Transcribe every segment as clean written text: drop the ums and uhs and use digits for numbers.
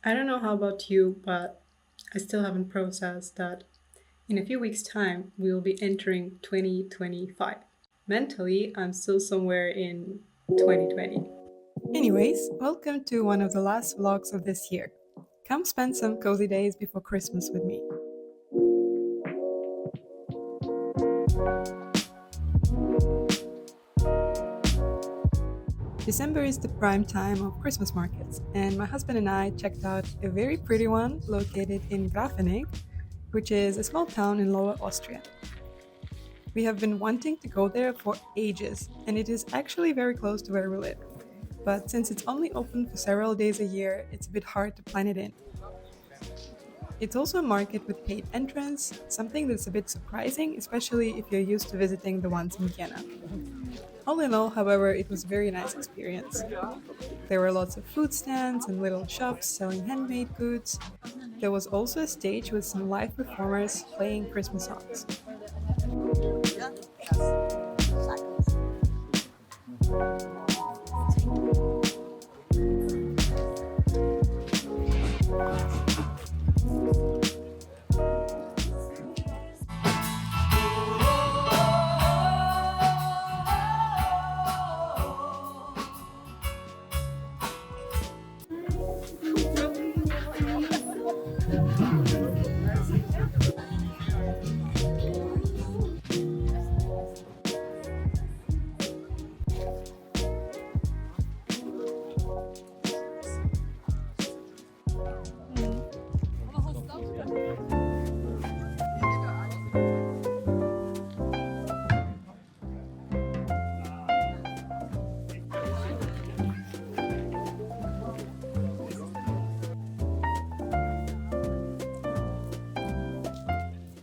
I don't know how about you, but I still haven't processed that in a few weeks' time we will be entering 2025. Mentally, I'm still somewhere in 2020. Anyways, welcome to one of the last vlogs of this year. Come spend some cozy days before Christmas with me. December is the prime time of Christmas markets, and my husband and I checked out a very pretty one located in Grafenegg, which is a small town in Lower Austria. We have been wanting to go there for ages, and it is actually very close to where we live. But since it's only open for several days a year, it's a bit hard to plan it in. It's also a market with paid entrance, something that's a bit surprising, especially if you're used to visiting the ones in Vienna. All in all, however, it was a very nice experience. There were lots of food stands and little shops selling handmade goods. There was also a stage with some live performers playing Christmas songs.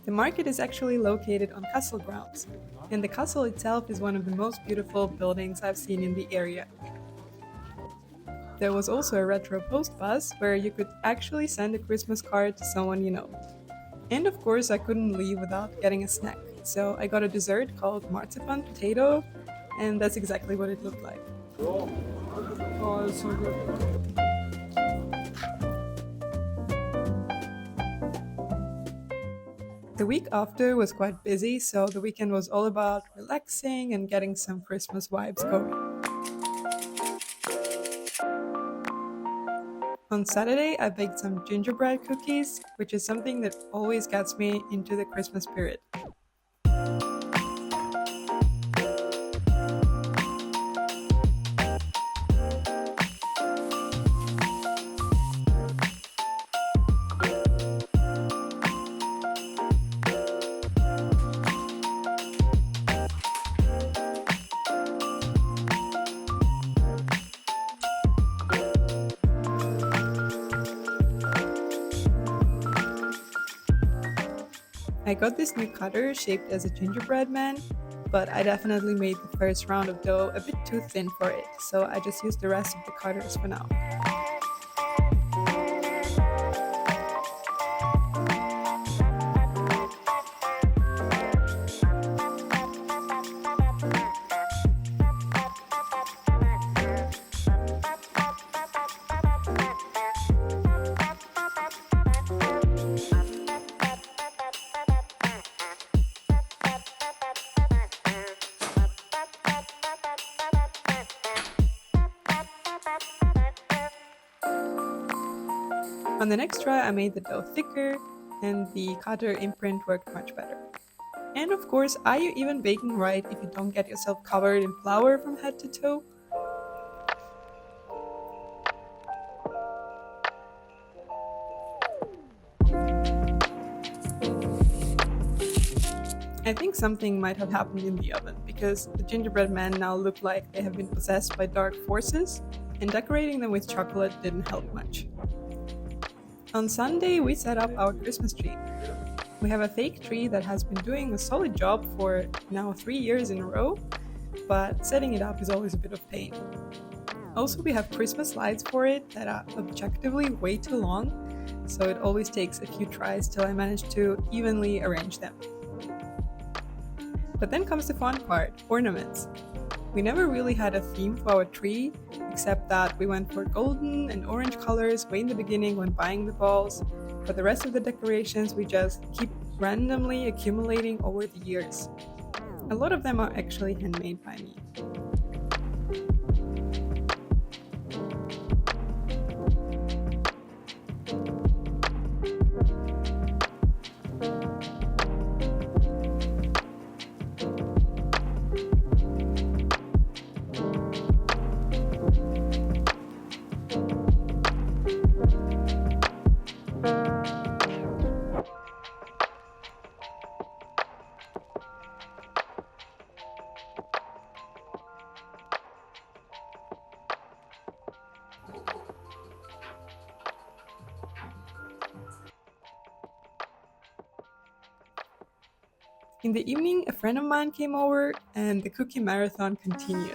The market is actually located on castle grounds, and the castle itself is one of the most beautiful buildings I've seen in the area. There was also a retro post bus where you could actually send a Christmas card to someone you know. And of course, I couldn't leave without getting a snack, so I got a dessert called marzipan potato, and that's exactly what it looked like. Oh, it's so good. The week after was quite busy, so the weekend was all about relaxing and getting some Christmas vibes going. On Saturday, I baked some gingerbread cookies, which is something that always gets me into the Christmas spirit. I got this new cutter shaped as a gingerbread man, but I definitely made the first round of dough a bit too thin for it, so I just used the rest of the cutters for now. On the next try, I made the dough thicker, and the cutter imprint worked much better. And of course, are you even baking right if you don't get yourself covered in flour from head to toe? I think something might have happened in the oven, because the gingerbread men now look like they have been possessed by dark forces, and decorating them with chocolate didn't help much. On Sunday, we set up our Christmas tree. We have a fake tree that has been doing a solid job for now 3 years in a row, but setting it up is always a bit of pain. Also, we have Christmas lights for it that are objectively way too long, so it always takes a few tries till I manage to evenly arrange them. But then comes the fun part, ornaments. We never really had a theme for our tree, except that we went for golden and orange colors way in the beginning when buying the balls, but the rest of the decorations we just keep randomly accumulating over the years. A lot of them are actually handmade by me. In the evening, a friend of mine came over and the cookie marathon continued.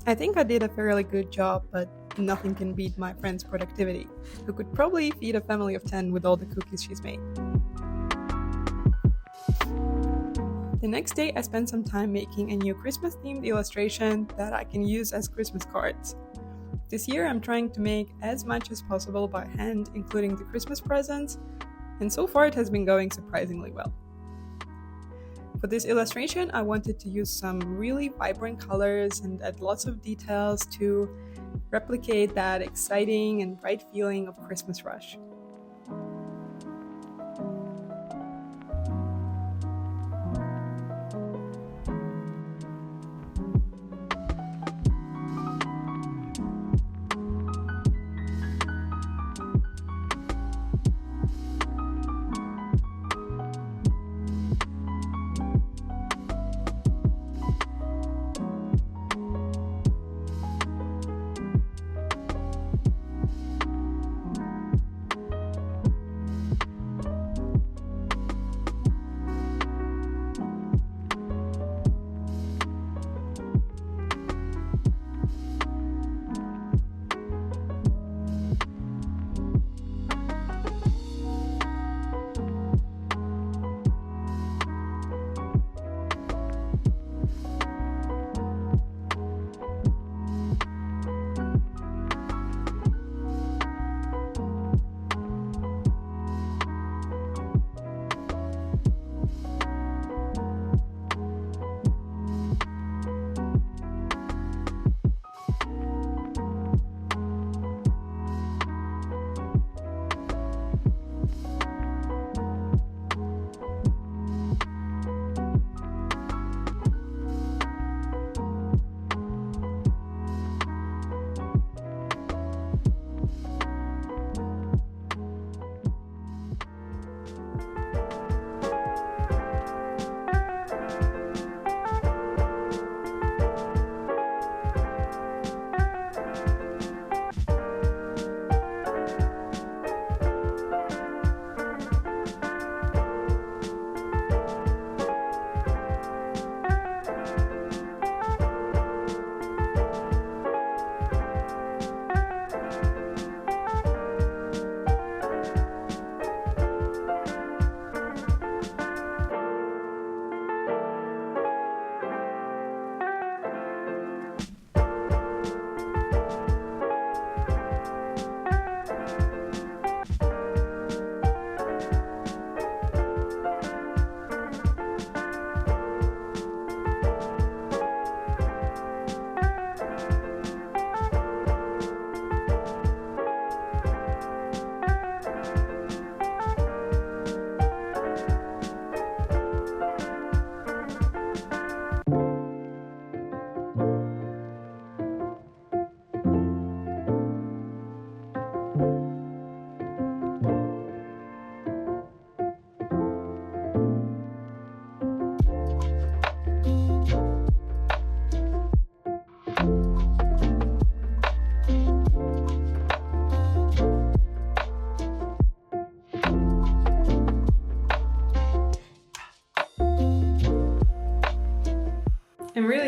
I think I did a fairly good job, but nothing can beat my friend's productivity, who could probably feed a family of 10 with all the cookies she's made. The next day, I spent some time making a new Christmas-themed illustration that I can use as Christmas cards. This year, I'm trying to make as much as possible by hand, including the Christmas presents, and so far it has been going surprisingly well. For this illustration, I wanted to use some really vibrant colors and add lots of details to replicate that exciting and bright feeling of Christmas rush.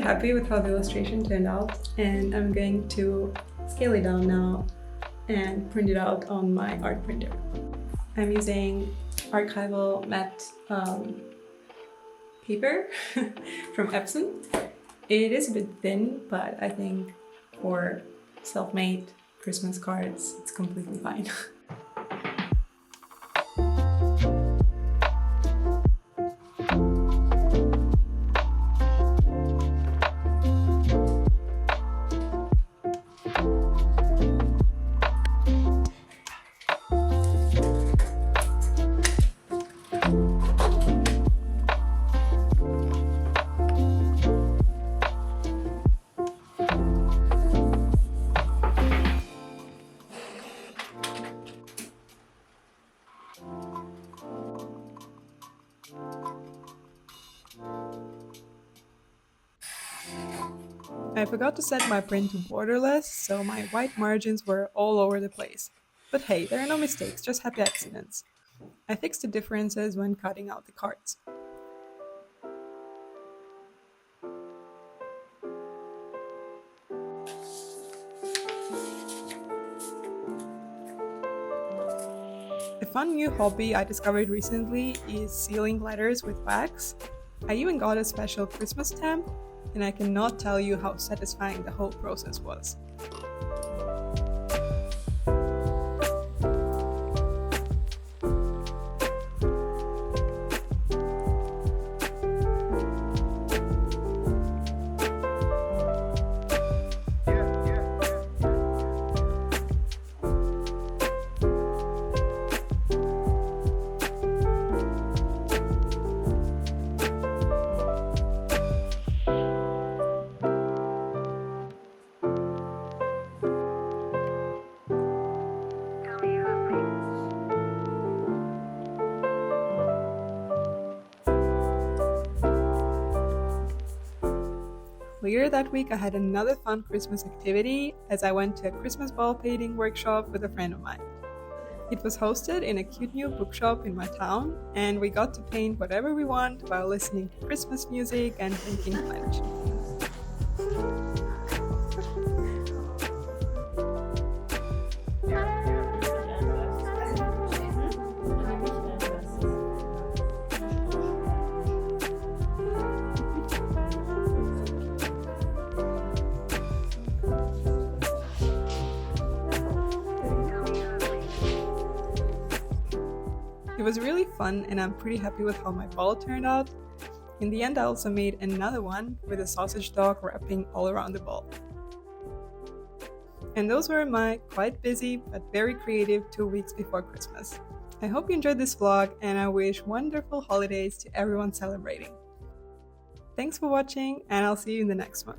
happy with how the illustration turned out, and I'm going to scale it down now and print it out on my art printer. I'm using archival matte paper from Epson. It is a bit thin, but I think for self-made Christmas cards, it's completely fine. I forgot to set my print to borderless, so my white margins were all over the place. But hey, there are no mistakes, just happy accidents. I fixed the differences when cutting out the cards. A fun new hobby I discovered recently is sealing letters with wax. I even got a special Christmas stamp, and I cannot tell you how satisfying the whole process was. Later that week I had another fun Christmas activity as I went to a Christmas ball painting workshop with a friend of mine. It was hosted in a cute new bookshop in my town, and we got to paint whatever we want while listening to Christmas music and drinking punch. It was really fun, and I'm pretty happy with how my ball turned out. In the end, I also made another one with a sausage dog wrapping all around the ball. And those were my quite busy but very creative 2 weeks before Christmas. I hope you enjoyed this vlog, and I wish wonderful holidays to everyone celebrating. Thanks for watching, and I'll see you in the next one.